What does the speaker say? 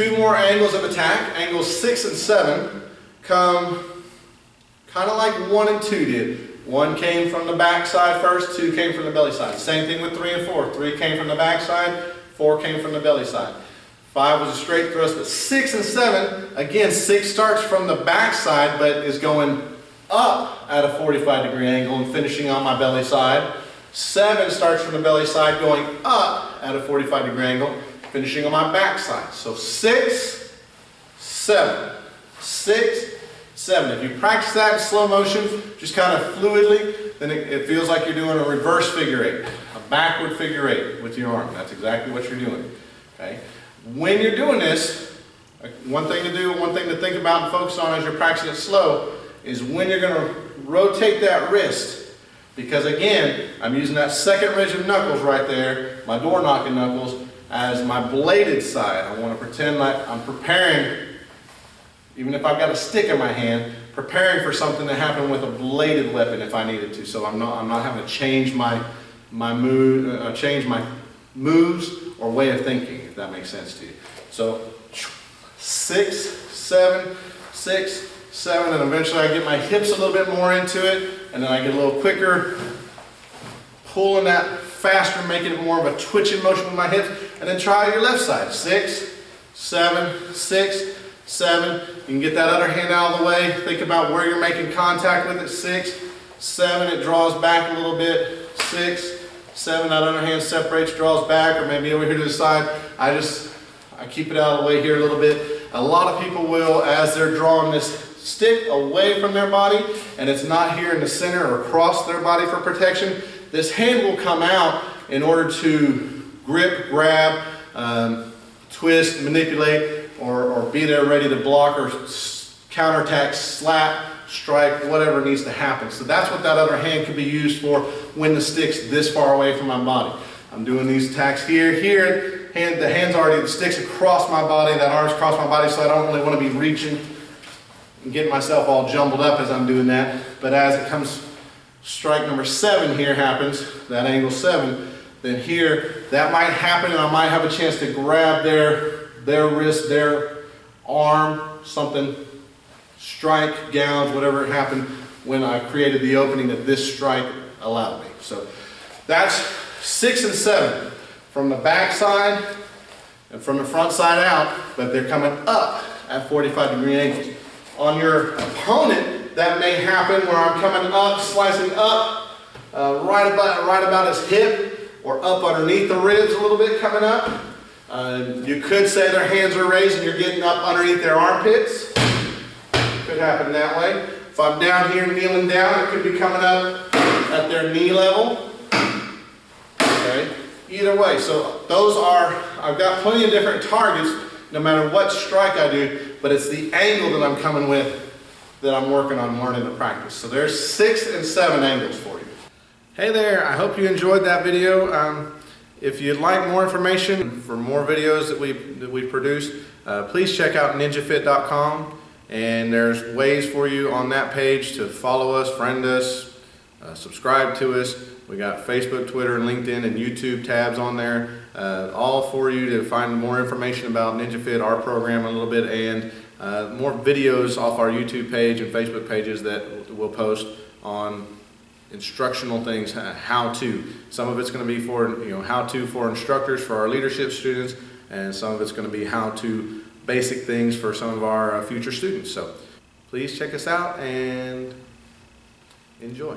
two more angles of attack. Angles 6 and 7 come kind of like 1 and 2 did. 1 came from the back side first, 2 came from the belly side. Same thing with 3 and 4. 3 came from the back side, 4 came from the belly side. 5 was a straight thrust, but 6 and 7, again, 6 starts from the back side, but is going up at a 45-degree angle and finishing on my belly side. 7 starts from the belly side, going up at a 45-degree angle, finishing on my back side. So 6, 7, 6, 7. If you practice that in slow motion, just kind of fluidly, then it feels like you're doing a reverse figure 8, a backward figure 8 with your arm. That's exactly what you're doing. Okay? When you're doing this, one thing to do, one thing to think about and focus on as you're practicing it slow is when you're going to rotate that wrist. Because again, I'm using that second ridge of knuckles right there, my door knocking knuckles, as my bladed side. I want to pretend like I'm preparing, even if I've got a stick in my hand, preparing for something to happen with a bladed weapon if I needed to. So I'm not having to change my moves or way of thinking, if that makes sense to you. So 6, 7, 6, 7, and eventually I get my hips a little bit more into it, and then I get a little quicker, pulling that faster, making it more of a twitching motion with my hips, and then try your left side. 6, 7, 6, 7. You can get that other hand out of the way. Think about where you're making contact with it. 6, 7, it draws back a little bit. 6, 7, that other hand separates, draws back, or maybe over here to the side. I keep it out of the way here a little bit. A lot of people will, as they're drawing this stick away from their body, and it's not here in the center or across their body for protection, this hand will come out in order to grip, grab, twist, manipulate, or be there ready to block or counterattack, slap, strike, whatever needs to happen. So that's what that other hand can be used for when the stick's this far away from my body. I'm doing these attacks here, the hand's already, the stick's across my body, that arm's across my body, so I don't really want to be reaching and getting myself all jumbled up as I'm doing that. But as it comes, strike number 7 here happens, that angle 7, then here, that might happen and I might have a chance to grab their wrist, their arm, something, strike, gouge, whatever happened when I created the opening that this strike allowed me. So that's 6 and 7 from the back side and from the front side out, but they're coming up at 45-degree angles. On your opponent, that may happen where I'm coming up, slicing up, right about his hip, or up underneath the ribs a little bit coming up. You could say their hands are raised and you're getting up underneath their armpits. Could happen that way. If I'm down here kneeling down, it could be coming up at their knee level. Okay. Either way, so those are, I've got plenty of different targets no matter what strike I do, but it's the angle that I'm coming with that I'm working on learning to practice. So there's 6 and 7 angles for you. Hey there, I hope you enjoyed that video. If you'd like more information for more videos that we produce, please check out ninjafit.com, and there's ways for you on that page to follow us, friend us, subscribe to us. We got Facebook, Twitter, and LinkedIn and YouTube tabs on there, all for you to find more information about NinjaFit, our program a little bit, and more videos off our YouTube page and Facebook pages that we'll post on instructional things, how to. Some of it's going to be for how to for instructors, for our leadership students, and some of it's going to be how to basic things for some of our future students. So please check us out and enjoy.